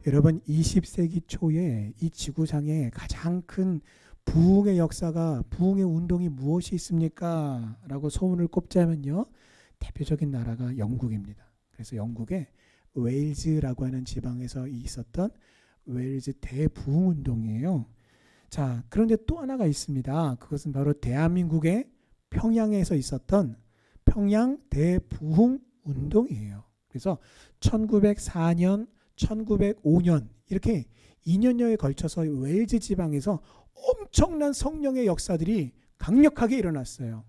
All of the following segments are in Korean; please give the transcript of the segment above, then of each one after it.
여러분 20세기 초에 이 지구상에 가장 큰 부흥의 역사가 부흥의 운동이 무엇이 있습니까? 라고 소문을 꼽자면요. 대표적인 나라가 영국입니다. 그래서 영국의 웨일즈라고 하는 지방에서 있었던 웨일즈 대부흥 운동이에요. 자, 그런데 또 하나가 있습니다. 그것은 바로 대한민국의 평양에서 있었던 평양 대부흥 운동이에요. 그래서 1904년, 1905년 이렇게 2년여에 걸쳐서 웨일즈 지방에서 엄청난 성령의 역사들이 강력하게 일어났어요.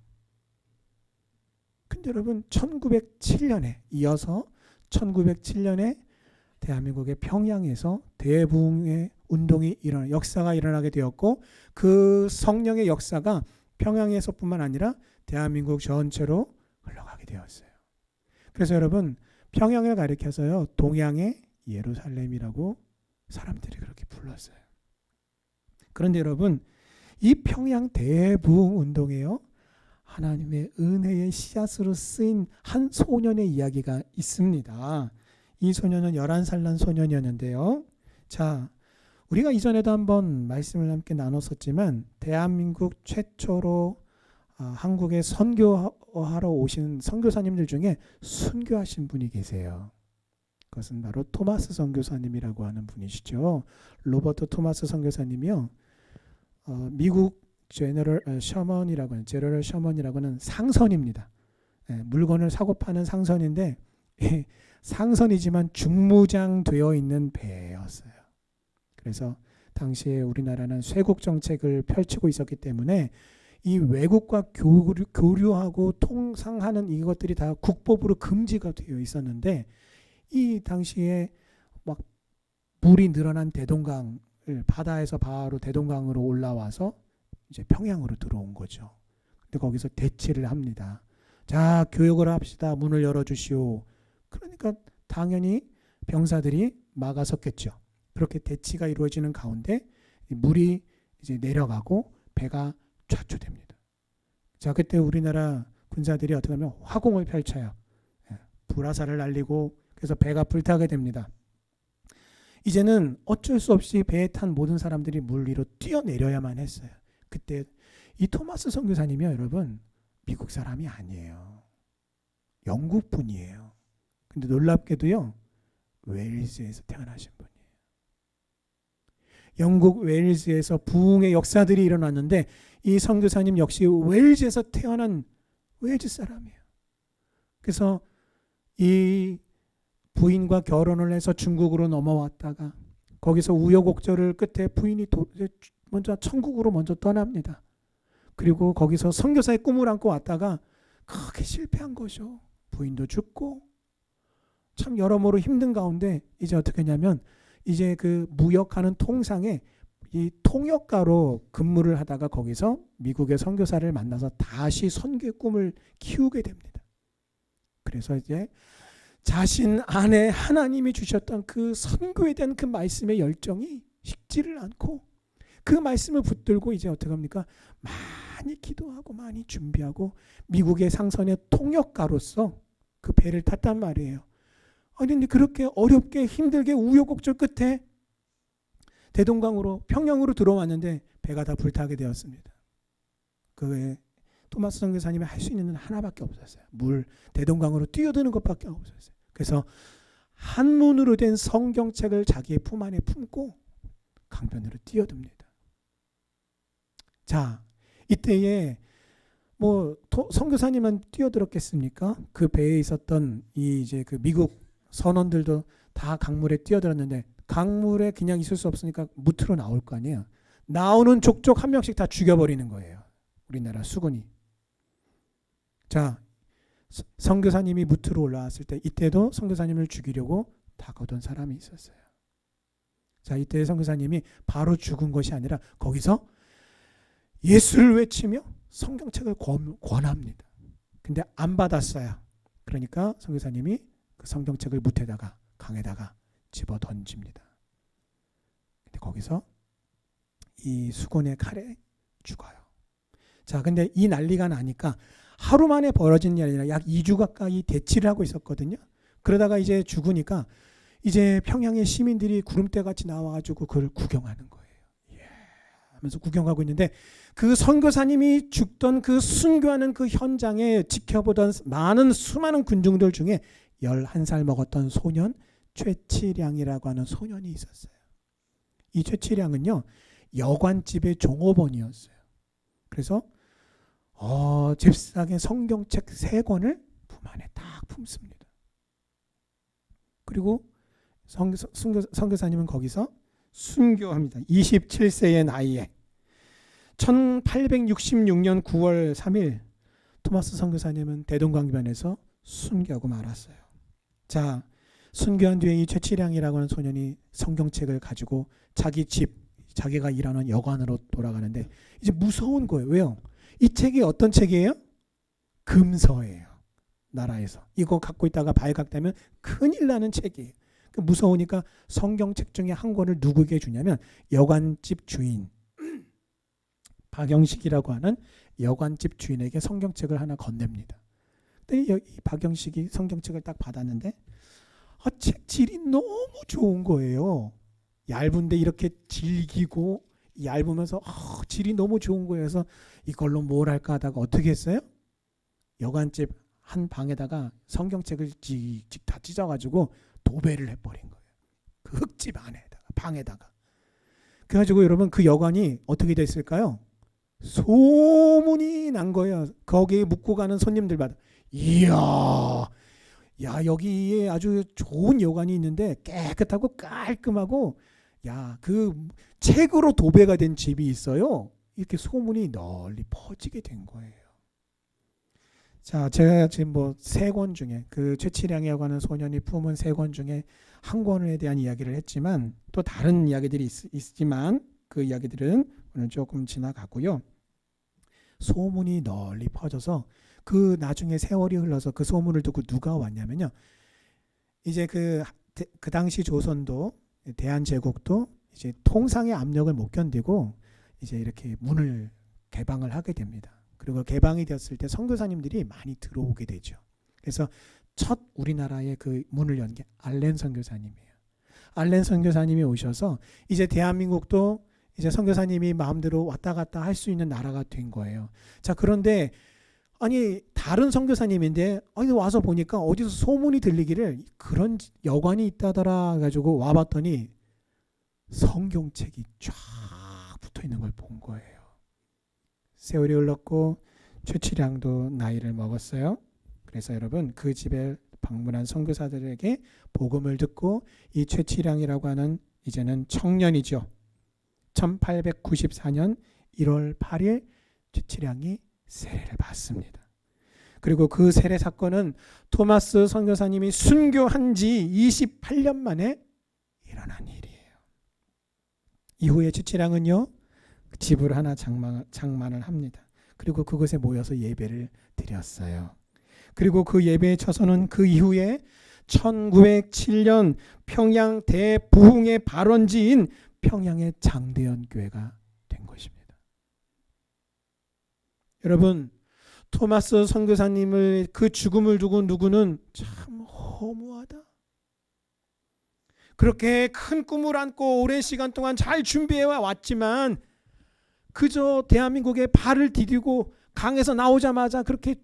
근데 여러분 1907년에 이어서 1907년에 대한민국의 평양에서 대부흥의 운동이 역사가 일어나게 되었고 그 성령의 역사가 평양에서뿐만 아니라 대한민국 전체로 흘러가게 되었어요. 그래서 여러분 평양을 가리켜서요 동양의 예루살렘이라고 사람들이 그렇게 불렀어요. 그런데 여러분 이 평양 대부흥 운동에요 하나님의 은혜의 씨앗으로 쓰인 한 소년의 이야기가 있습니다. 이 소년은 11살 난 소년이었는데요. 자, 우리가 이전에도 한번 말씀을 함께 나눴었지만 대한민국 최초로 한국에 선교하러 오신 선교사님들 중에 순교하신 분이 계세요. 그것은 바로 토마스 선교사님이라고 하는 분이시죠. 로버트 토마스 선교사님이요. 미국 제너럴 셔먼이라고 하는 상선입니다. 물건을 사고 파는 상선인데 상선이지만 중무장되어 있는 배였어요. 그래서 당시에 우리나라는 쇄국 정책을 펼치고 있었기 때문에 이 외국과 교류하고 통상하는 이것들이 다 국법으로 금지가 되어 있었는데 이 당시에 막 물이 늘어난 대동강을 바다에서 바로 대동강으로 올라와서 이제 평양으로 들어온 거죠. 근데 거기서 대치를 합니다. 자, 교역을 합시다. 문을 열어주시오. 그러니까 당연히 병사들이 막아섰겠죠. 그렇게 대치가 이루어지는 가운데 물이 이제 내려가고 배가 좌초됩니다. 자, 그때 우리나라 군사들이 어떻게 하면 화공을 펼쳐요. 불화살을 날리고 그래서 배가 불타게 됩니다. 이제는 어쩔 수 없이 배에 탄 모든 사람들이 물 위로 뛰어내려야만 했어요. 그때 이 토마스 선교사님이요, 여러분 미국 사람이 아니에요. 영국 분이에요. 근데 놀랍게도요 웨일즈에서 태어나신 분이에요. 영국 웨일즈에서 부흥의 역사들이 일어났는데 이 선교사님 역시 웨일즈에서 태어난 웨일즈 사람이에요. 그래서 이 부인과 결혼을 해서 중국으로 넘어왔다가 거기서 우여곡절을 끝에 부인이 먼저 천국으로 먼저 떠납니다. 그리고 거기서 선교사의 꿈을 안고 왔다가 크게 실패한 거죠. 부인도 죽고 참 여러모로 힘든 가운데 이제 어떻게 하냐면 이제 그 무역하는 통상에 이 통역가로 근무를 하다가 거기서 미국의 선교사를 만나서 다시 선교의 꿈을 키우게 됩니다. 그래서 이제 자신 안에 하나님이 주셨던 그 선교에 대한 그 말씀의 열정이 식지를 않고 그 말씀을 붙들고 이제 어떻게 합니까? 많이 기도하고 많이 준비하고 미국의 상선의 통역가로서 그 배를 탔단 말이에요. 아니 근데 그렇게 어렵게 힘들게 우여곡절 끝에 대동강으로 평양으로 들어왔는데 배가 다 불타게 되었습니다. 그 토마스 선교사님이 할 수 있는 건 하나밖에 없었어요. 대동강으로 뛰어드는 것밖에 없었어요. 그래서 한문으로 된 성경책을 자기의 품 안에 품고 강변으로 뛰어듭니다. 자, 이때에 선교사님만 뛰어들었겠습니까? 그 배에 있었던 이제 그 미국 선원들도 다 강물에 뛰어들었는데 강물에 그냥 있을 수 없으니까 무트로 나올 거 아니에요. 나오는 족족 한 명씩 다 죽여버리는 거예요. 우리나라 수군이. 자, 선교사님이 무트로 올라왔을 때 이때도 선교사님을 죽이려고 다가오던 사람이 있었어요. 자, 이때 선교사님이 바로 죽은 것이 아니라 거기서 예수를 외치며 성경책을 권합니다. 근데 안 받았어요. 그러니까 선교사님이 그 성경책을 무트에다가 강에다가 집어 던집니다. 근데 거기서 이 수군의 칼에 죽어요. 자, 근데 이 난리가 나니까 하루 만에 벌어진 일이 아니라 약 2주 가까이 대치를 하고 있었거든요. 그러다가 이제 죽으니까 이제 평양의 시민들이 구름대 같이 나와가지고 그걸 구경하는 거예요. 예. 하면서 구경하고 있는데 그 선교사님이 죽던 그 순교하는 그 현장에 지켜보던 많은 수많은 군중들 중에 11살 먹었던 소년 최치량이라고 하는 소년이 있었어요. 이 최치량은요, 여관집의 종업원이었어요. 그래서 잽싸게 성경책 3권을 품 안에 딱 품습니다. 그리고 선교사님은 거기서 순교합니다. 27세의 나이에 1866년 9월 3일 토마스 선교사님은 대동강변에서 순교하고 말았어요. 자, 순교한 뒤에 이 최치량이라고 하는 소년이 성경책을 가지고 자기 집, 자기가 일하는 여관으로 돌아가는데 이제 무서운 거예요. 왜요? 이 책이 어떤 책이에요? 금서예요. 나라에서. 이거 갖고 있다가 발각되면 큰일 나는 책이에요. 무서우니까 성경책 중에 한 권을 누구에게 주냐면 여관집 주인 박영식이라고 하는 여관집 주인에게 성경책을 하나 건넵니다. 근데 이 박영식이 성경책을 딱 받았는데 책 질이 너무 좋은 거예요. 얇은데 이렇게 질기고 얇으면서 질이 너무 좋은 거예요. 그래서 이걸로 뭘 할까 하다가 어떻게 했어요? 여관집 한 방에다가 성경책을 찍찍 다 찢어가지고 도배를 해버린 거예요. 그 흙집 안에다가, 방에다가. 그래가지고 여러분 그 여관이 어떻게 됐을까요? 소문이 난 거예요. 거기에 묵고 가는 손님들마다. 이야, 야, 여기에 아주 좋은 여관이 있는데 깨끗하고 깔끔하고, 야, 그 책으로 도배가 된 집이 있어요. 이렇게 소문이 널리 퍼지게 된 거예요. 자, 제가 지금 뭐 3권 중에 그 최치량이라고 하는 소년이 품은 3권 중에 한 권에 대한 이야기를 했지만 또 다른 이야기들이 있지만 그 이야기들은 오늘 조금 지나가고요. 소문이 널리 퍼져서 그 나중에 세월이 흘러서 그 소문을 듣고 누가 왔냐면요. 이제 그 당시 조선도 대한제국도 이제 통상의 압력을 못 견디고 이제 이렇게 문을 개방을 하게 됩니다. 그리고 개방이 되었을 때 선교사님들이 많이 들어오게 되죠. 그래서 첫 우리나라의 그 문을 연 게 알렌 선교사님이에요. 알렌 선교사님이 오셔서 이제 대한민국도 이제 선교사님이 마음대로 왔다 갔다 할 수 있는 나라가 된 거예요. 자, 그런데 아니 다른 선교사님인데 와서 보니까 어디서 소문이 들리기를 그런 여관이 있다더라 가지고 와봤더니 성경책이 쫙 붙어 있는 걸 본 거예요. 세월이 흘렀고 최치량도 나이를 먹었어요. 그래서 여러분 그 집에 방문한 선교사들에게 복음을 듣고 이 최치량이라고 하는 이제는 청년이죠. 1894년 1월 8일 최치량이 세례를 받습니다. 그리고 그 세례 사건은 토마스 선교사님이 순교한 지 28년 만에 일어난 일이에요. 이후에 최치량은요, 집을 하나 장만을 합니다. 그리고 그곳에 모여서 예배를 드렸어요. 그리고 그 예배의 처소는 그 이후에 1907년 평양 대부흥의 발원지인 평양의 장대현 교회가 된 것입니다. 여러분, 토마스 선교사님을 그 죽음을 두고 누구는 참 허무하다. 그렇게 큰 꿈을 안고 오랜 시간 동안 잘 준비해 왔지만 그저 대한민국에 발을 디디고 강에서 나오자마자 그렇게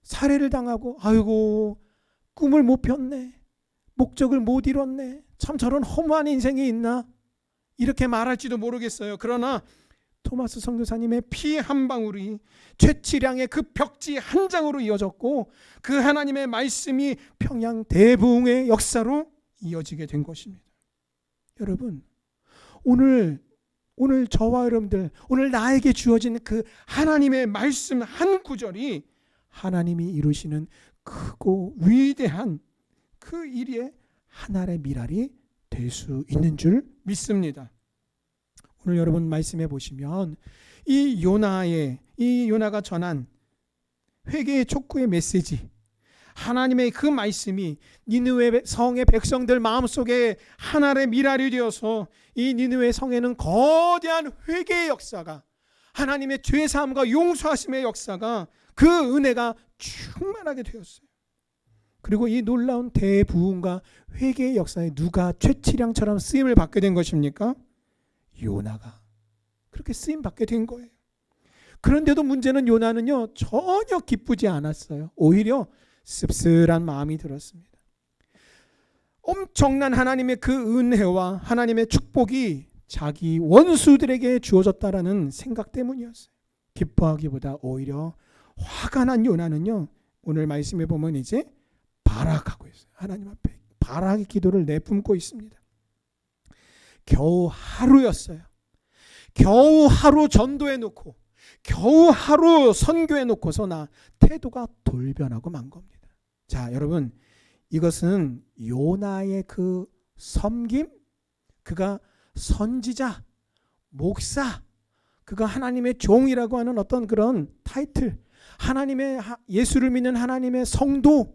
살해를 당하고 아이고 꿈을 못 폈네. 목적을 못 이뤘네. 참 저런 허무한 인생이 있나? 이렇게 말할지도 모르겠어요. 그러나 토마스 선교사님의 피 한 방울이 최치량의 그 벽지 한 장으로 이어졌고 그 하나님의 말씀이 평양 대부흥의 역사로 이어지게 된 것입니다. 여러분, 오늘 저와 여러분들, 오늘 나에게 주어진 그 하나님의 말씀 한 구절이 하나님이 이루시는 크고 위대한 그 일의 하나의 미랄이 될 수 있는 줄 믿습니다. 오늘 여러분 말씀해 보시면 이 요나가 전한 회개의 촉구의 메시지, 하나님의 그 말씀이 니느웨 성의 백성들 마음속에 하나의 미랄이 되어서 이 니느웨 성에는 거대한 회개의 역사가, 하나님의 죄사함과 용서하심의 역사가, 그 은혜가 충만하게 되었어요. 그리고 이 놀라운 대부흥과 회개의 역사에 누가 최치량처럼 쓰임을 받게 된 것입니까? 요나가 그렇게 쓰임 받게 된 거예요. 그런데도 문제는 요나는요 전혀 기쁘지 않았어요. 오히려 씁쓸한 마음이 들었습니다. 엄청난 하나님의 그 은혜와 하나님의 축복이 자기 원수들에게 주어졌다라는 생각 때문이었어요. 기뻐하기보다 오히려 화가 난 요나는요 오늘 말씀에 보면 이제 발악하고 있어요. 하나님 앞에 발악의 기도를 내뿜고 있습니다. 겨우 하루였어요. 겨우 하루 전도해 놓고 겨우 하루 선교해 놓고서 나 태도가 돌변하고 만 겁니다. 자, 여러분, 이것은 요나의 그 섬김, 그가 선지자, 목사, 그가 하나님의 종이라고 하는 어떤 그런 타이틀, 하나님의 예수를 믿는 하나님의 성도,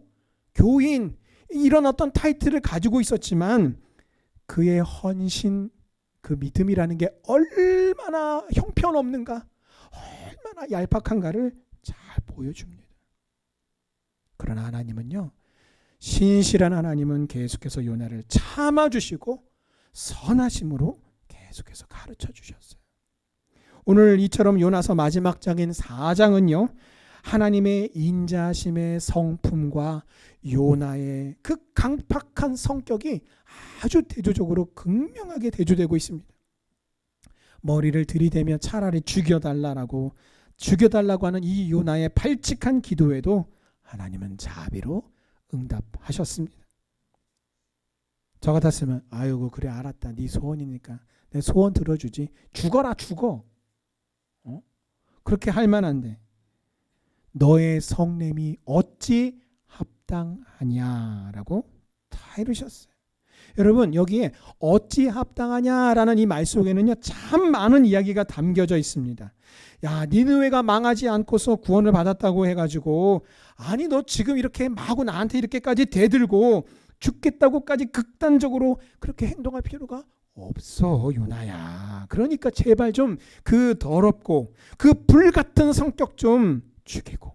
교인, 이런 어떤 타이틀을 가지고 있었지만 그의 헌신, 그 믿음이라는 게 얼마나 형편없는가, 얼마나 얄팍한가를 잘 보여줍니다. 그러나 하나님은요, 신실한 하나님은 계속해서 요나를 참아주시고 선하심으로 계속해서 가르쳐 주셨어요. 오늘 이처럼 요나서 마지막 장인 4장은요, 하나님의 인자심의 성품과 요나의 그 강팍한 성격이 아주 대조적으로 극명하게 대조되고 있습니다. 머리를 들이대며 차라리 죽여달라고 하는 이 요나의 발칙한 기도에도 하나님은 자비로 응답하셨습니다. 저 같았으면 아이고 그래 알았다, 네 소원이니까 내 소원 들어주지, 죽어라 죽어, 그렇게 할 만한데 너의 성냄이 어찌 합당하냐라고 다 이르셨어요. 여러분, 여기에 어찌 합당하냐라는 이 말 속에는요 참 많은 이야기가 담겨져 있습니다. 야, 니느웨가 망하지 않고서 구원을 받았다고 해가지고 아니 너 지금 이렇게 마구 나한테 이렇게까지 대들고 죽겠다고까지 극단적으로 그렇게 행동할 필요가 없어, 요나야. 그러니까 제발 좀 그 더럽고 그 불같은 성격 좀 죽이고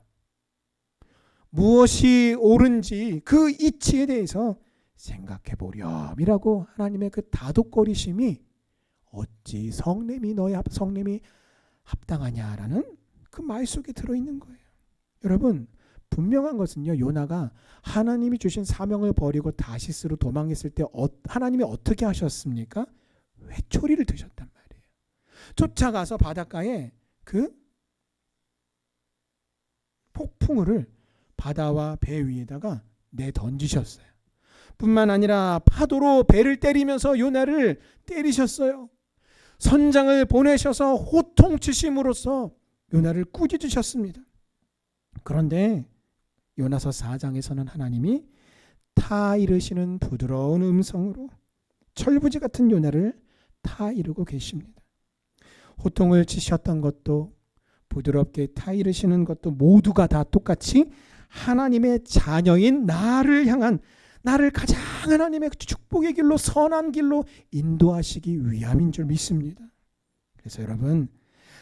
무엇이 옳은지 그 이치에 대해서 생각해 보렴이라고 하나님의 그 다독거리심이 어찌 너의 성냄이 합당하냐라는 그 말 속에 들어있는 거예요. 여러분, 분명한 것은요, 요나가 하나님이 주신 사명을 버리고 다시스로 도망했을 때 하나님이 어떻게 하셨습니까? 회초리를 드셨단 말이에요. 쫓아가서 바닷가에 그 폭풍우를 바다와 배 위에다가 내던지셨어요. 뿐만 아니라 파도로 배를 때리면서 요나를 때리셨어요. 선장을 보내셔서 호통치심으로써 요나를 꾸짖으셨습니다. 그런데 요나서 4장에서는 하나님이 타이르시는 부드러운 음성으로 철부지 같은 요나를 타이르고 계십니다. 호통을 치셨던 것도 부드럽게 타이르시는 것도 모두가 다 똑같이 하나님의 자녀인 나를 가장 하나님의 축복의 길로, 선한 길로 인도하시기 위함인 줄 믿습니다. 그래서 여러분,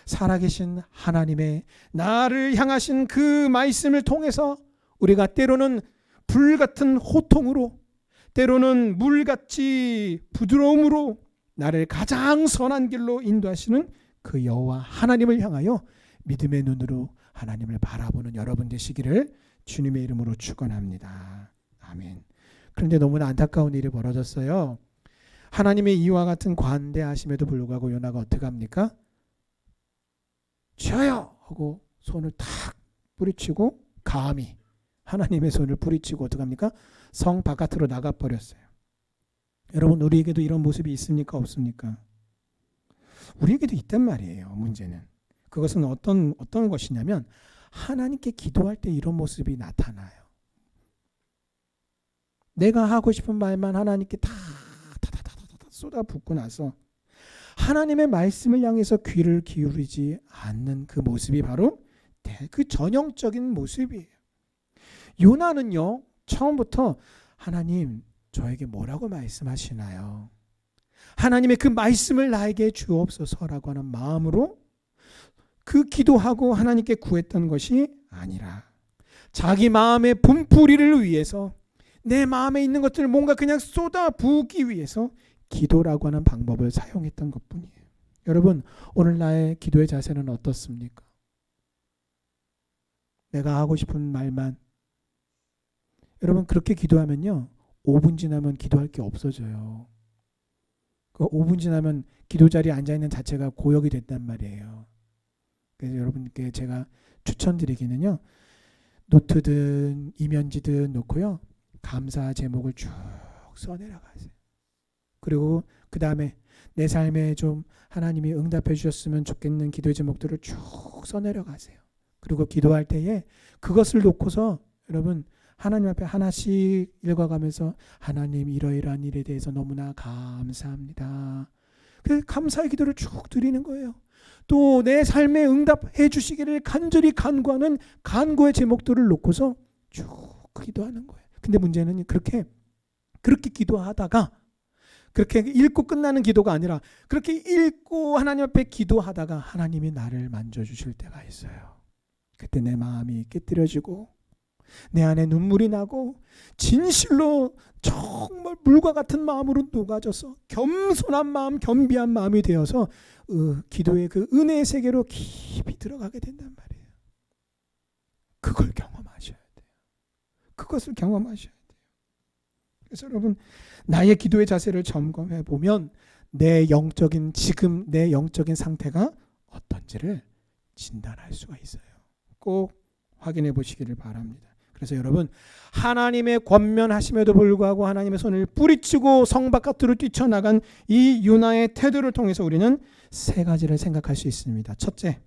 살아계신 하나님의 나를 향하신 그 말씀을 통해서 우리가 때로는 불같은 호통으로, 때로는 물같이 부드러움으로 나를 가장 선한 길로 인도하시는 그 여호와 하나님을 향하여 믿음의 눈으로 하나님을 바라보는 여러분 되시기를 주님의 이름으로 축원합니다. 아멘. 그런데 너무나 안타까운 일이 벌어졌어요. 하나님의 이와 같은 관대하심에도 불구하고 요나가 어떻게 합니까? 주여 하고 손을 탁 뿌리치고 감히 하나님의 손을 뿌리치고 어떻게 합니까? 성 바깥으로 나가버렸어요. 여러분, 우리에게도 이런 모습이 있습니까? 없습니까? 우리에게도 있단 말이에요. 문제는 그것은 어떤 것이냐면 하나님께 기도할 때 이런 모습이 나타나요. 내가 하고 싶은 말만 하나님께 다 쏟아붓고 나서 하나님의 말씀을 향해서 귀를 기울이지 않는 그 모습이 바로 그 전형적인 모습이에요. 요나는요, 처음부터 하나님 저에게 뭐라고 말씀하시나요? 하나님의 그 말씀을 나에게 주옵소서라고 하는 마음으로 그 기도하고 하나님께 구했던 것이 아니라 자기 마음의 분풀이를 위해서 내 마음에 있는 것들을 뭔가 그냥 쏟아 부기 위해서 기도라고 하는 방법을 사용했던 것뿐이에요. 여러분, 오늘 나의 기도의 자세는 어떻습니까? 내가 하고 싶은 말만. 여러분, 그렇게 기도하면요, 5분 지나면 기도할 게 없어져요. 그 5분 지나면 기도 자리에 앉아있는 자체가 고역이 됐단 말이에요. 그래서 여러분께 제가 추천드리기는요, 노트든 이면지든 놓고요, 감사 제목을 쭉 써내려가세요. 그리고 그 다음에 내 삶에 좀 하나님이 응답해 주셨으면 좋겠는 기도의 제목들을 쭉 써내려가세요. 그리고 기도할 때에 그것을 놓고서 여러분, 하나님 앞에 하나씩 읽어가면서 하나님, 이러이러한 일에 대해서 너무나 감사합니다. 그 감사의 기도를 쭉 드리는 거예요. 또 내 삶에 응답해 주시기를 간절히 간구하는 간구의 제목들을 놓고서 쭉 기도하는 거예요. 근데 문제는 그렇게 기도하다가, 그렇게 읽고 끝나는 기도가 아니라 그렇게 읽고 하나님 앞에 기도하다가 하나님이 나를 만져주실 때가 있어요. 그때 내 마음이 깨뜨려지고 내 안에 눈물이 나고 진실로 정말 물과 같은 마음으로 녹아져서 겸손한 마음, 겸비한 마음이 되어서 기도의 그 은혜의 세계로 깊이 들어가게 된단 말이에요. 그걸 경험하셔야 돼요. 그것을 경험하셔야 돼요. 그래서 여러분, 나의 기도의 자세를 점검해 보면 내 영적인 상태가 어떤지를 진단할 수가 있어요. 꼭 확인해 보시기를 바랍니다. 그래서 여러분, 하나님의 권면하심에도 불구하고 하나님의 손을 뿌리치고 성 바깥으로 뛰쳐나간 이 요나의 태도를 통해서 우리는 세 가지를 생각할 수 있습니다. 첫째,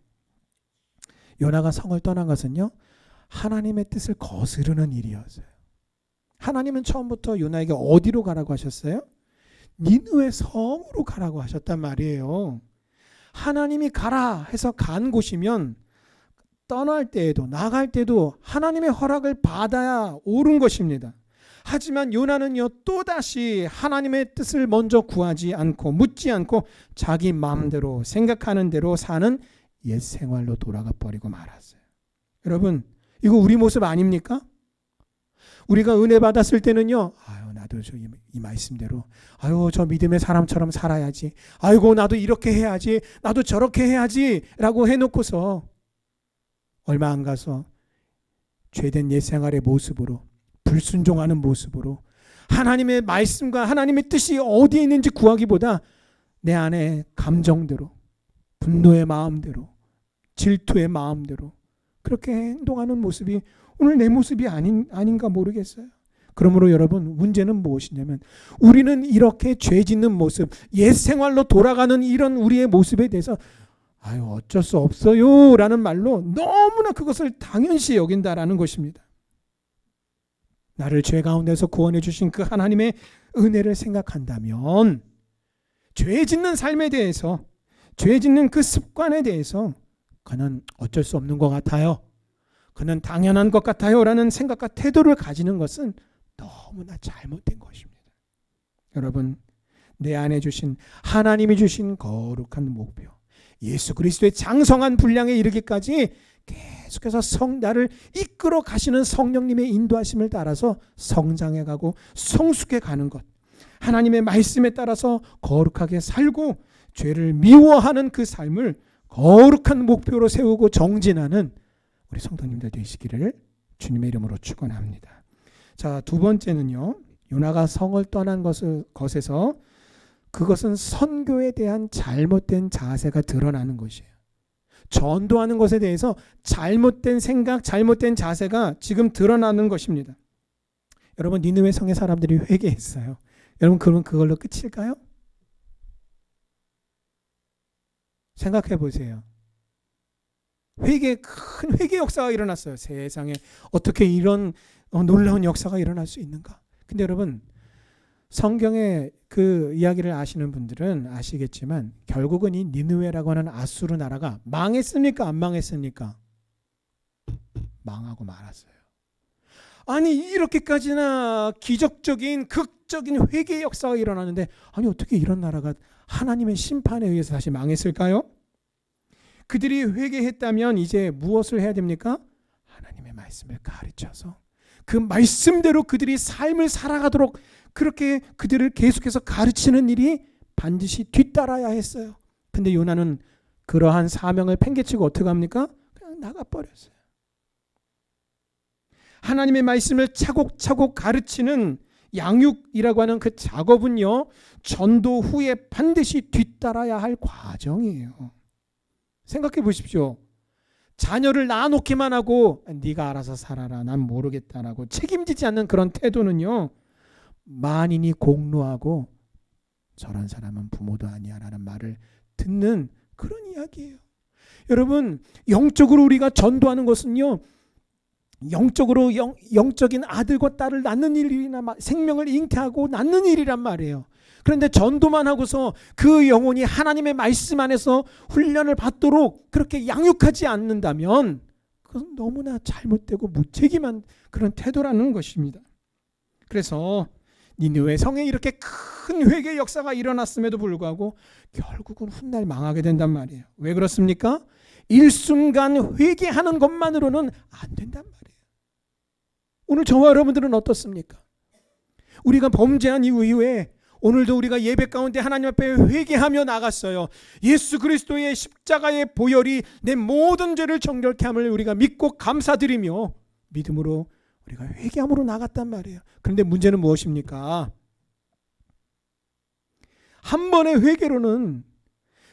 요나가 성을 떠난 것은요, 하나님의 뜻을 거스르는 일이었어요. 하나님은 처음부터 요나에게 어디로 가라고 하셨어요? 니느웨 성으로 가라고 하셨단 말이에요. 하나님이 가라 해서 간 곳이면 떠날 때에도 나갈 때도 하나님의 허락을 받아야 옳은 것입니다. 하지만 요나는요, 또다시 하나님의 뜻을 먼저 구하지 않고 묻지 않고 자기 마음대로 생각하는 대로 사는 옛 생활로 돌아가 버리고 말았어요. 여러분, 이거 우리 모습 아닙니까? 우리가 은혜 받았을 때는요, 나도 이 말씀대로, 저 믿음의 사람처럼 살아야지, 아이고 나도 이렇게 해야지, 나도 저렇게 해야지 라고 해놓고서 얼마 안 가서 죄된 옛 생활의 모습으로, 불순종하는 모습으로 하나님의 말씀과 하나님의 뜻이 어디에 있는지 구하기보다 내 안에 감정대로, 분노의 마음대로, 질투의 마음대로 그렇게 행동하는 모습이 오늘 내 모습이 아닌가 모르겠어요. 그러므로 여러분, 문제는 무엇이냐면 우리는 이렇게 죄 짓는 모습, 옛 생활로 돌아가는 이런 우리의 모습에 대해서 어쩔 수 없어요 라는 말로 너무나 그것을 당연시 여긴다라는 것입니다. 나를 죄 가운데서 구원해 주신 그 하나님의 은혜를 생각한다면 죄 짓는 삶에 대해서, 죄 짓는 그 습관에 대해서 그는 어쩔 수 없는 것 같아요, 그는 당연한 것 같아요 라는 생각과 태도를 가지는 것은 너무나 잘못된 것입니다. 여러분, 내 안에 주신 하나님이 주신 거룩한 목표, 예수 그리스도의 장성한 분량에 이르기까지 계속해서 나를 이끌어 가시는 성령님의 인도하심을 따라서 성장해 가고 성숙해 가는 것, 하나님의 말씀에 따라서 거룩하게 살고 죄를 미워하는 그 삶을 거룩한 목표로 세우고 정진하는 우리 성도님들 되시기를 주님의 이름으로 축원합니다. 자, 두 번째는요, 요나가 성을 떠난 것에서 그것은 선교에 대한 잘못된 자세가 드러나는 것이에요. 전도하는 것에 대해서 잘못된 생각, 잘못된 자세가 지금 드러나는 것입니다. 여러분, 니느웨 성의 사람들이 회개했어요. 여러분, 그러면 그걸로 끝일까요? 생각해 보세요. 큰 회개 역사가 일어났어요. 세상에 어떻게 이런 놀라운 역사가 일어날 수 있는가? 근데 여러분, 성경의 그 이야기를 아시는 분들은 아시겠지만 결국은 이 니느웨라고 하는 아수르 나라가 망했습니까? 안 망했습니까? 망하고 말았어요. 아니, 이렇게까지나 기적적인 극적인 회개의 역사가 일어나는데 어떻게 이런 나라가 하나님의 심판에 의해서 다시 망했을까요? 그들이 회개했다면 이제 무엇을 해야 됩니까? 하나님의 말씀을 가르쳐서 그 말씀대로 그들이 삶을 살아가도록 그렇게 그들을 계속해서 가르치는 일이 반드시 뒤따라야 했어요. 근데 요나는 그러한 사명을 팽개치고 어떻게 합니까? 그냥 나가버렸어요. 하나님의 말씀을 차곡차곡 가르치는 양육이라고 하는 그 작업은요, 전도 후에 반드시 뒤따라야 할 과정이에요. 생각해 보십시오. 자녀를 낳아놓기만 하고 네가 알아서 살아라, 난 모르겠다라고 책임지지 않는 그런 태도는요, 만인이 공로하고 저런 사람은 부모도 아니야 라는 말을 듣는 그런 이야기예요. 여러분, 영적으로 우리가 전도하는 것은요, 영적으로 영적인 아들과 딸을 낳는 일이나 생명을 잉태하고 낳는 일이란 말이에요. 그런데 전도만 하고서 그 영혼이 하나님의 말씀 안에서 훈련을 받도록 그렇게 양육하지 않는다면 그것은 너무나 잘못되고 무책임한 그런 태도라는 것입니다. 그래서 니느웨 성에 이렇게 큰 회개 역사가 일어났음에도 불구하고 결국은 훗날 망하게 된단 말이에요. 왜 그렇습니까? 일순간 회개하는 것만으로는 안 된단 말이에요. 오늘 저와 여러분들은 어떻습니까? 우리가 범죄한 이후에 오늘도 우리가 예배 가운데 하나님 앞에 회개하며 나갔어요. 예수 그리스도의 십자가의 보혈이 내 모든 죄를 정결케 함을 우리가 믿고 감사드리며 믿음으로 우리가 회개함으로 나갔단 말이에요. 그런데 문제는 무엇입니까? 한 번의 회개로는,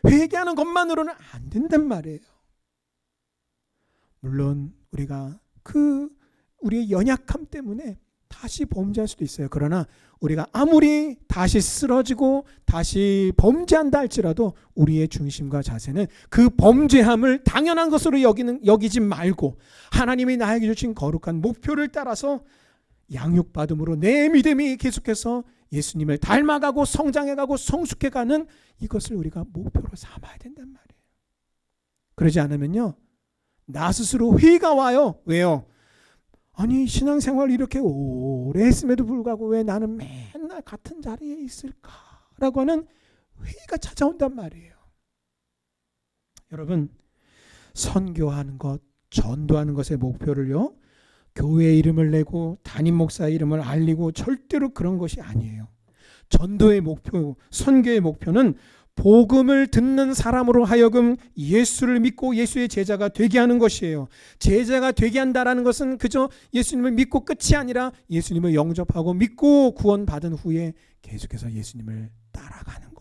회개하는 것만으로는 안 된단 말이에요. 물론 우리가 우리의 연약함 때문에 다시 범죄할 수도 있어요. 그러나 우리가 아무리 다시 쓰러지고 다시 범죄한다 할지라도 우리의 중심과 자세는 그 범죄함을 당연한 것으로 여기지 말고 하나님이 나에게 주신 거룩한 목표를 따라서 양육받음으로 내 믿음이 계속해서 예수님을 닮아가고 성장해가고 성숙해가는 이것을 우리가 목표로 삼아야 된단 말이에요. 그러지 않으면요, 나 스스로 회의가 와요. 왜요? 아니, 신앙생활 이렇게 오래 했음에도 불구하고 왜 나는 맨날 같은 자리에 있을까라고 하는 회의가 찾아온단 말이에요. 여러분, 선교하는 것, 전도하는 것의 목표를요, 교회 이름을 내고 담임 목사의 이름을 알리고 절대로 그런 것이 아니에요. 전도의 목표, 선교의 목표는 복음을 듣는 사람으로 하여금 예수를 믿고 예수의 제자가 되게 하는 것이에요. 제자가 되게 한다라는 것은 그저 예수님을 믿고 끝이 아니라 예수님을 영접하고 믿고 구원받은 후에 계속해서 예수님을 따라가는 거예요.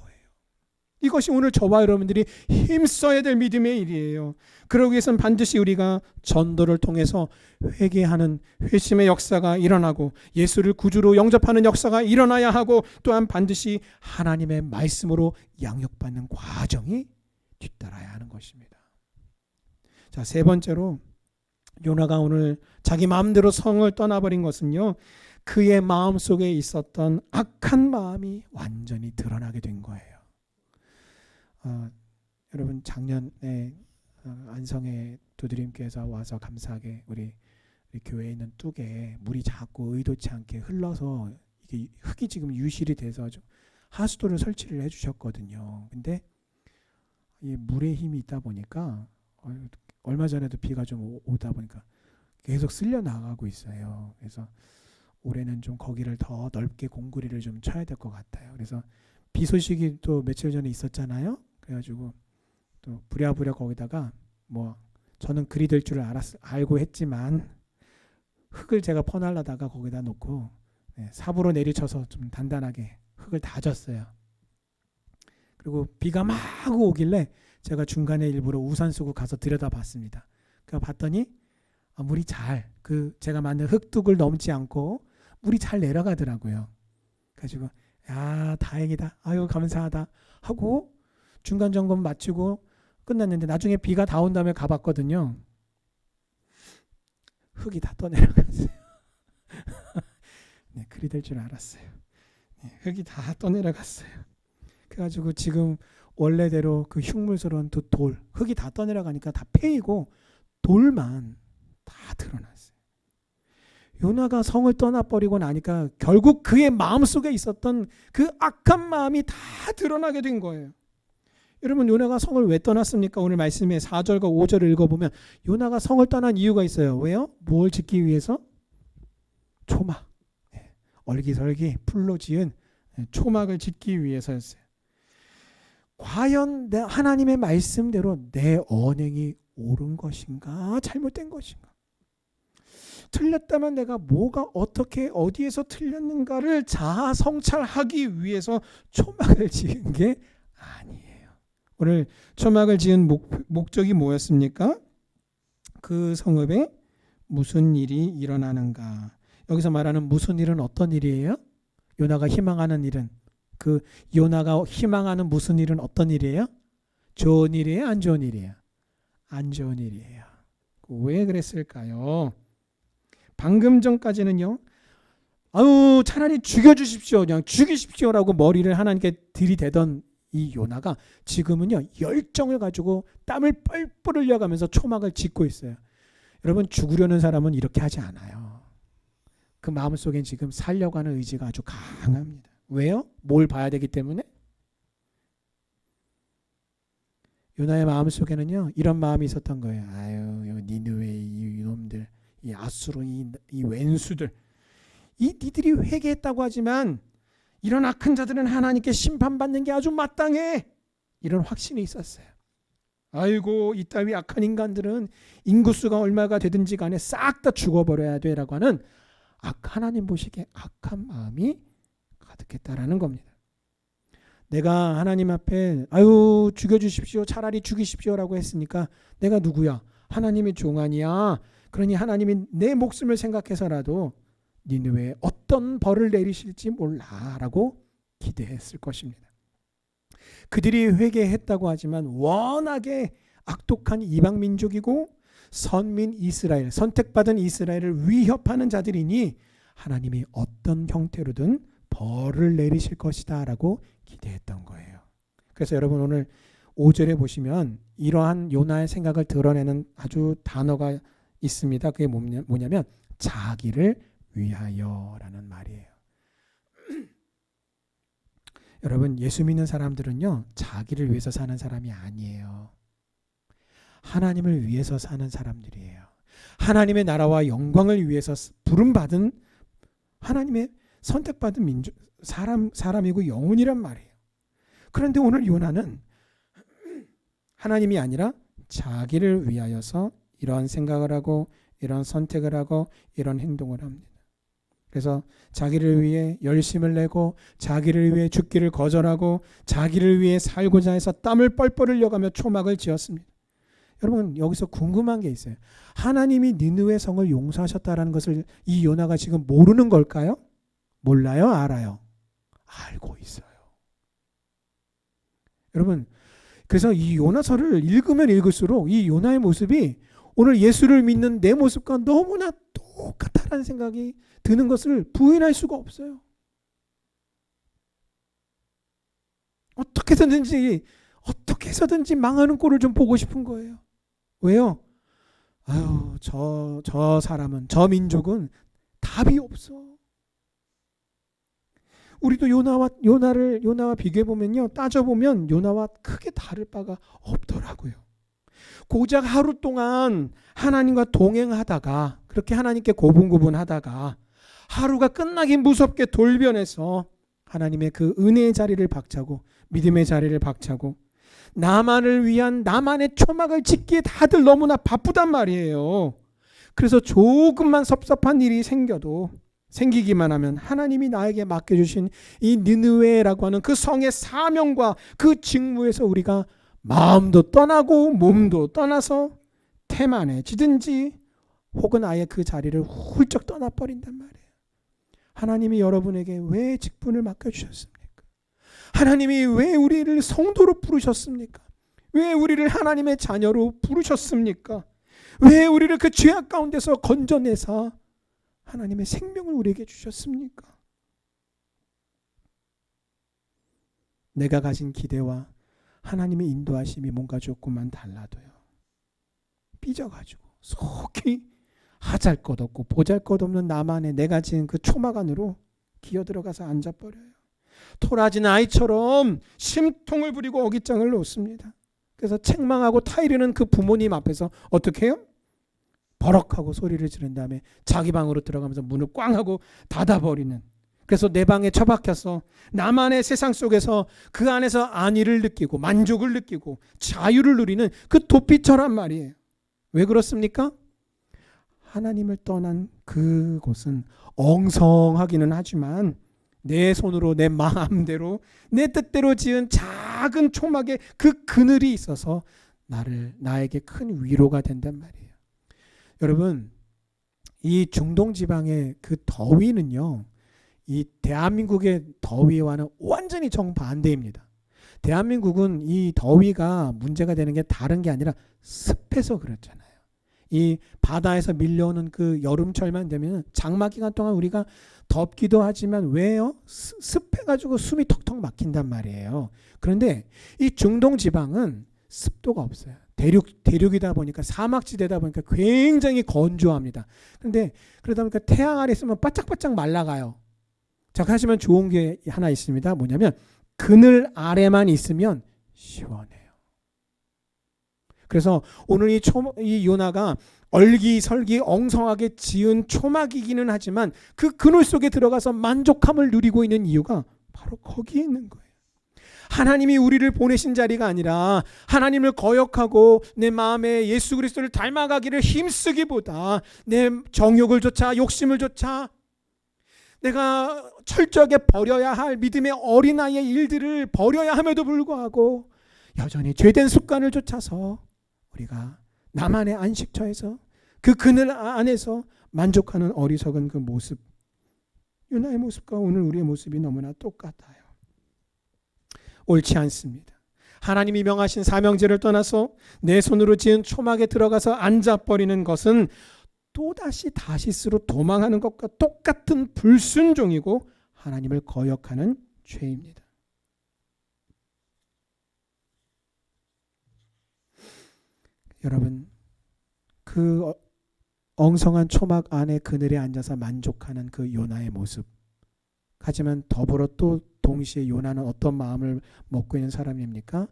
이것이 오늘 저와 여러분들이 힘써야 될 믿음의 일이에요. 그러기 위해서는 반드시 우리가 전도를 통해서 회개하는 회심의 역사가 일어나고 예수를 구주로 영접하는 역사가 일어나야 하고, 또한 반드시 하나님의 말씀으로 양육받는 과정이 뒤따라야 하는 것입니다. 자, 세 번째로 요나가 오늘 자기 마음대로 성을 떠나버린 것은요, 그의 마음속에 있었던 악한 마음이 완전히 드러나게 된 거예요. 여러분, 작년에 안성에 두드림교회에서 와서 감사하게 우리 교회에 있는 뚝에 물이 자꾸 의도치 않게 흘러서 이게 흙이 지금 유실이 돼서 좀 하수도를 설치를 해주셨거든요. 근데 이 물의 힘이 있다 보니까 얼마 전에도 비가 좀 오다 보니까 계속 쓸려 나가고 있어요. 그래서 올해는 좀 거기를 더 넓게 공구리를 좀 쳐야 될 것 같아요. 그래서 비 소식이 또 며칠 전에 있었잖아요. 그래가지고 또 부랴부랴 거기다가 저는 그리 될 줄 알고 했지만 흙을 제가 퍼날라다가 거기다 놓고 삽으로 내리쳐서 좀 단단하게 흙을 다졌어요. 그리고 비가 막 오길래 제가 중간에 일부러 우산 쓰고 가서 들여다봤습니다. 그래서 봤더니 물이 잘 제가 만든 흙둑을 넘지 않고 물이 잘 내려가더라고요. 그래가지고 야, 다행이다, 아유 감사하다 하고 중간 점검 마치고 끝났는데 나중에 비가 다 온 다음에 가봤거든요. 흙이 다 떠내려갔어요. 네, 그리 될 줄 알았어요. 네, 흙이 다 떠내려갔어요. 그래가지고 지금 원래대로 그 흉물스러운 두 흙이 다 떠내려가니까 다 패이고 돌만 다 드러났어요. 요나가 성을 떠나버리고 나니까 결국 그의 마음속에 있었던 그 악한 마음이 다 드러나게 된 거예요. 여러분, 요나가 성을 왜 떠났습니까? 오늘 말씀에 4절과 5절을 읽어보면 요나가 성을 떠난 이유가 있어요. 왜요? 뭘 짓기 위해서? 초막, 얼기설기 풀로 지은 초막을 짓기 위해서였어요. 과연 하나님의 말씀대로 내 언행이 옳은 것인가 잘못된 것인가, 틀렸다면 내가 뭐가 어떻게 어디에서 틀렸는가를 자아 성찰하기 위해서 초막을 지은 게 아니에요. 오늘 초막을 지은 목적이 뭐였습니까? 그 성읍에 무슨 일이 일어나는가. 여기서 말하는 무슨 일은 어떤 일이에요? 요나가 희망하는 일은, 그 요나가 희망하는 무슨 일은 어떤 일이에요? 좋은 일이에요? 안 좋은 일이에요? 안 좋은 일이에요. 왜 그랬을까요? 방금 전까지는요, 아유 차라리 죽여주십시오, 그냥 죽이십시오라고 머리를 하나님께 들이대던 이 요나가 지금은요 열정을 가지고 땀을 뻘뻘 흘려가면서 초막을 짓고 있어요. 여러분, 죽으려는 사람은 이렇게 하지 않아요. 그 마음속엔 지금 살려고 하는 의지가 아주 강합니다. 왜요? 뭘 봐야 되기 때문에? 요나의 마음속에는요 이런 마음이 있었던 거예요. 아유 니느웨 이놈들, 이 아수르 이 왼수들, 이 니들이 회개했다고 하지만 이런 악한 자들은 하나님께 심판받는 게 아주 마땅해, 이런 확신이 있었어요. 아이고 이따위 악한 인간들은 인구수가 얼마가 되든지 간에 싹 다 죽어버려야 돼라고 하는 하나님 보시기에 악한 마음이 가득했다라는 겁니다. 내가 하나님 앞에 아유 죽여주십시오, 차라리 죽이십시오라고 했으니까 내가 누구야? 하나님의 종 아니야. 그러니 하나님이 내 목숨을 생각해서라도 니느웨에 어떤 벌을 내리실지 몰라라고 기대했을 것입니다. 그들이 회개했다고 하지만 워낙에 악독한 이방 민족이고 선민 이스라엘, 선택받은 이스라엘을 위협하는 자들이니 하나님이 어떤 형태로든 벌을 내리실 것이다 라고 기대했던 거예요. 그래서 여러분 오늘 5절에 보시면 이러한 요나의 생각을 드러내는 아주 단어가 있습니다. 그게 뭐냐면 자기를 위하여라는 말이에요. 여러분, 예수 믿는 사람들은요 자기를 위해서 사는 사람이 아니에요. 하나님을 위해서 사는 사람들이에요. 하나님의 나라와 영광을 위해서 부름받은 하나님의 선택받은 민족, 사람이고 영혼이란 말이에요. 그런데 오늘 요나는 하나님이 아니라 자기를 위하여서 이런 생각을 하고 이런 선택을 하고 이런 행동을 합니다. 그래서 자기를 위해 열심을 내고 자기를 위해 죽기를 거절하고 자기를 위해 살고자 해서 땀을 뻘뻘 흘려가며 초막을 지었습니다. 여러분, 여기서 궁금한 게 있어요. 하나님이 니느웨 성을 용서하셨다는 것을 이 요나가 지금 모르는 걸까요? 몰라요? 알아요? 알고 있어요. 여러분, 그래서 이 요나서를 읽으면 읽을수록 이 요나의 모습이 오늘 예수를 믿는 내 모습과 너무나 똑같다는 생각이 드는 것을 부인할 수가 없어요. 어떻게 해서든지 망하는 꼴을 좀 보고 싶은 거예요. 왜요? 아유, 저 사람은, 저 민족은 답이 없어. 우리도 요나와 비교해 보면요, 따져보면 요나와 크게 다를 바가 없더라고요. 고작 하루 동안 하나님과 동행하다가, 그렇게 하나님께 고분고분하다가 하루가 끝나기 무섭게 돌변해서 하나님의 그 은혜의 자리를 박차고 믿음의 자리를 박차고 나만을 위한 나만의 초막을 짓기에 다들 너무나 바쁘단 말이에요. 그래서 조금만 섭섭한 일이 생기기만 하면 하나님이 나에게 맡겨주신 이 니느웨라고 하는 그 성의 사명과 그 직무에서 우리가 마음도 떠나고 몸도 떠나서 태만해지든지 혹은 아예 그 자리를 훌쩍 떠나버린단 말이에요. 하나님이 여러분에게 왜 직분을 맡겨주셨습니까? 하나님이 왜 우리를 성도로 부르셨습니까? 왜 우리를 하나님의 자녀로 부르셨습니까? 왜 우리를 그 죄악 가운데서 건져내사 하나님의 생명을 우리에게 주셨습니까? 내가 가진 기대와 하나님의 인도하심이 뭔가 조금만 달라도요, 삐져가지고 속히 하잘것없고 보잘것없는 나만의 내가 지은 그 초막 안으로 기어들어가서 앉아버려요. 토라진 아이처럼 심통을 부리고 어깃장을 놓습니다. 그래서 책망하고 타이르는 그 부모님 앞에서 어떻게 해요? 버럭하고 소리를 지른 다음에 자기 방으로 들어가면서 문을 꽝 하고 닫아버리는, 그래서 내 방에 처박혀서 나만의 세상 속에서 그 안에서 안위를 느끼고 만족을 느끼고 자유를 누리는 그 도피처란 말이에요. 왜 그렇습니까? 하나님을 떠난 그곳은 엉성하기는 하지만 내 손으로 내 마음대로 내 뜻대로 지은 작은 초막에 그 그늘이 있어서 나에게 큰 위로가 된단 말이에요. 여러분, 이 중동 지방의 그 더위는요, 이 대한민국의 더위와는 완전히 정반대입니다. 대한민국은 이 더위가 문제가 되는 게 다른 게 아니라 습해서 그렇잖아요. 이 바다에서 밀려오는 그 여름철만 되면 장마 기간 동안 우리가 덥기도 하지만 왜요? 습해가지고 숨이 턱턱 막힌단 말이에요. 그런데 이 중동 지방은 습도가 없어요. 대륙이다 보니까 사막지대다 보니까 굉장히 건조합니다. 그런데 그러다 보니까 태양 아래 있으면 바짝바짝 말라가요. 자, 하지만 좋은 게 하나 있습니다. 뭐냐면 그늘 아래만 있으면 시원해요. 그래서 오늘 이 요나가 얼기설기 엉성하게 지은 초막이기는 하지만 그 그늘 속에 들어가서 만족함을 누리고 있는 이유가 바로 거기에 있는 거예요. 하나님이 우리를 보내신 자리가 아니라 하나님을 거역하고 내 마음에 예수 그리스도를 닮아가기를 힘쓰기보다 내 정욕을 쫓아 욕심을 쫓아 내가 철저하게 버려야 할 믿음의 어린아이의 일들을 버려야 함에도 불구하고 여전히 죄된 습관을 쫓아서 우리가 나만의 안식처에서 그 그늘 안에서 만족하는 어리석은 그 모습, 요나의 모습과 오늘 우리의 모습이 너무나 똑같아요. 옳지 않습니다. 하나님이 명하신 사명제를 떠나서 내 손으로 지은 초막에 들어가서 앉아버리는 것은 또다시 다시스로 도망하는 것과 똑같은 불순종이고 하나님을 거역하는 죄입니다. 여러분, 그 엉성한 초막 안에 그늘에 앉아서 만족하는 그 요나의 모습, 하지만 더불어 또 동시에 요나는 어떤 마음을 먹고 있는 사람입니까?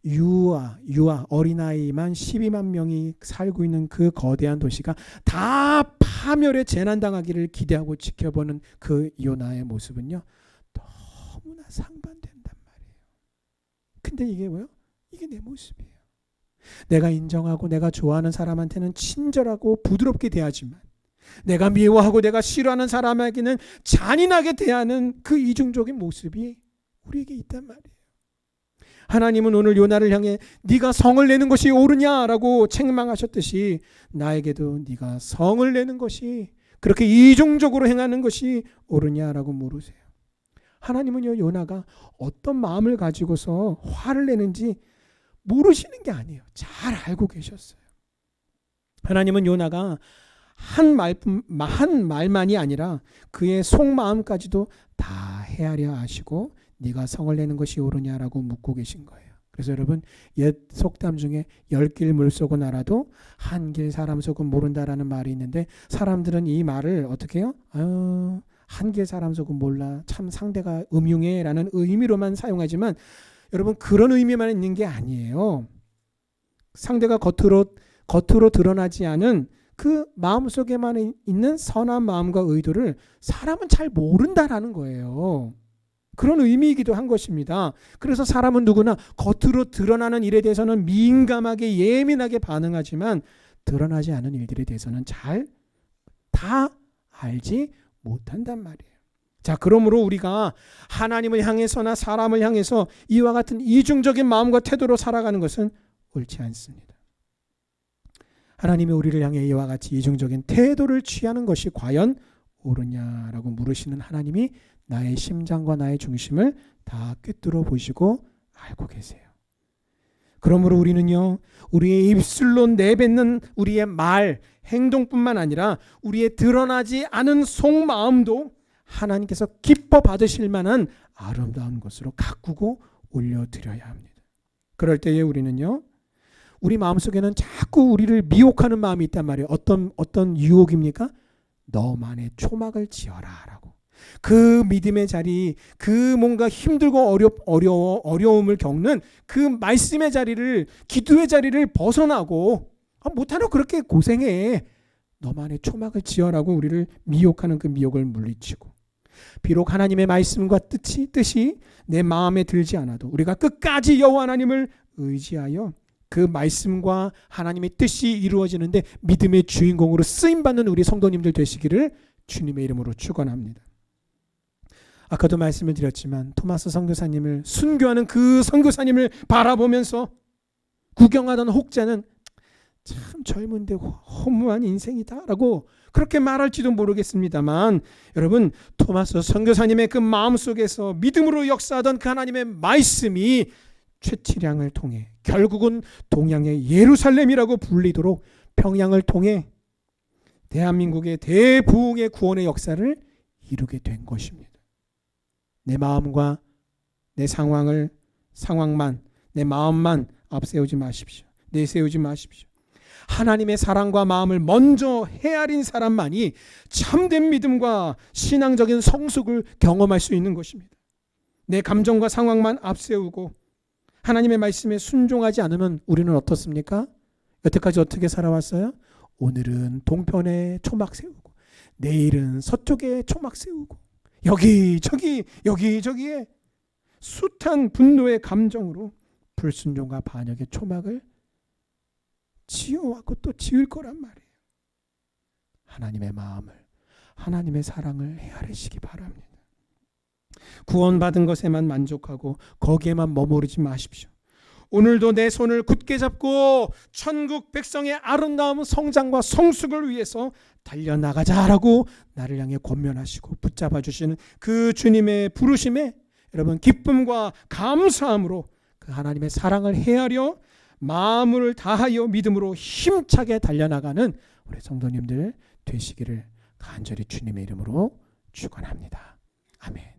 유아 어린아이만 12만 명이 살고 있는 그 거대한 도시가 다 파멸에 재난당하기를 기대하고 지켜보는 그 요나의 모습은요, 너무나 상반된단 말이에요. 근데 이게 뭐예요? 이게 내 모습이에요. 내가 인정하고 내가 좋아하는 사람한테는 친절하고 부드럽게 대하지만 내가 미워하고 내가 싫어하는 사람에게는 잔인하게 대하는 그 이중적인 모습이 우리에게 있단 말이에요. 하나님은 오늘 요나를 향해 네가 성을 내는 것이 옳으냐라고 책망하셨듯이 나에게도 네가 성을 내는 것이, 그렇게 이중적으로 행하는 것이 옳으냐라고 물으세요. 하나님은요, 요나가 어떤 마음을 가지고서 화를 내는지 모르시는 게 아니에요. 잘 알고 계셨어요. 하나님은 요나가 한 말만이 아니라 그의 속마음까지도 다 헤아려 아시고 네가 성을 내는 것이 옳으냐라고 묻고 계신 거예요. 그래서 여러분, 옛 속담 중에 10길 물속은 알아도 한 길 사람 속은 모른다라는 말이 있는데 사람들은 이 말을 어떻게 해요? 한 길 사람 속은 몰라, 참 상대가 음흉해 라는 의미로만 사용하지만 여러분, 그런 의미만 있는 게 아니에요. 상대가 겉으로 드러나지 않은 그 마음속에만 있는 선한 마음과 의도를 사람은 잘 모른다라는 거예요. 그런 의미이기도 한 것입니다. 그래서 사람은 누구나 겉으로 드러나는 일에 대해서는 민감하게 예민하게 반응하지만 드러나지 않은 일들에 대해서는 잘 다 알지 못한단 말이에요. 자, 그러므로 우리가 하나님을 향해서나 사람을 향해서 이와 같은 이중적인 마음과 태도로 살아가는 것은 옳지 않습니다. 하나님이 우리를 향해 이와 같이 이중적인 태도를 취하는 것이 과연 옳으냐라고 물으시는 하나님이 나의 심장과 나의 중심을 다 꿰뚫어 보시고 알고 계세요. 그러므로 우리는요, 우리의 입술로 내뱉는 우리의 말, 행동뿐만 아니라 우리의 드러나지 않은 속마음도 하나님께서 기뻐 받으실 만한 아름다운 것으로 가꾸고 올려드려야 합니다. 그럴 때에 우리는요, 우리 마음속에는 자꾸 우리를 미혹하는 마음이 있단 말이에요. 어떤 유혹입니까? 너만의 초막을 지어라 라고. 그 믿음의 자리, 그 뭔가 힘들고 어려움을 겪는 그 말씀의 자리를, 기도의 자리를 벗어나고 못하노 그렇게 고생해, 너만의 초막을 지어라고 우리를 미혹하는 그 미혹을 물리치고, 비록 하나님의 말씀과 뜻이 내 마음에 들지 않아도 우리가 끝까지 여호와 하나님을 의지하여 그 말씀과 하나님의 뜻이 이루어지는데 믿음의 주인공으로 쓰임받는 우리 성도님들 되시기를 주님의 이름으로 축원합니다. 아까도 말씀을 드렸지만 토마스 선교사님을 순교하는 그 선교사님을 바라보면서 구경하던 혹자는 참 젊은데 허무한 인생이다라고 그렇게 말할지도 모르겠습니다만, 여러분, 토마스 선교사님의 그 마음속에서 믿음으로 역사하던 그 하나님의 말씀이 최치량을 통해 결국은 동양의 예루살렘이라고 불리도록 평양을 통해 대한민국의 대부흥의 구원의 역사를 이루게 된 것입니다. 내 마음과 내 상황만, 내 마음만 앞세우지 마십시오. 내세우지 마십시오. 하나님의 사랑과 마음을 먼저 헤아린 사람만이 참된 믿음과 신앙적인 성숙을 경험할 수 있는 것입니다. 내 감정과 상황만 앞세우고 하나님의 말씀에 순종하지 않으면 우리는 어떻습니까? 여태까지 어떻게 살아왔어요? 오늘은 동편에 초막 세우고 내일은 서쪽에 초막 세우고 여기저기에 숱한 분노의 감정으로 불순종과 반역의 초막을 지어왔고 또 지을 거란 말이에요. 하나님의 마음을, 하나님의 사랑을 헤아리시기 바랍니다. 구원받은 것에만 만족하고 거기에만 머무르지 마십시오. 오늘도 내 손을 굳게 잡고 천국 백성의 아름다운 성장과 성숙을 위해서 달려나가자라고 나를 향해 권면하시고 붙잡아 주시는 그 주님의 부르심에 여러분 기쁨과 감사함으로 그 하나님의 사랑을 헤아려 마음을 다하여 믿음으로 힘차게 달려나가는 우리 성도님들 되시기를 간절히 주님의 이름으로 축원합니다. 아멘.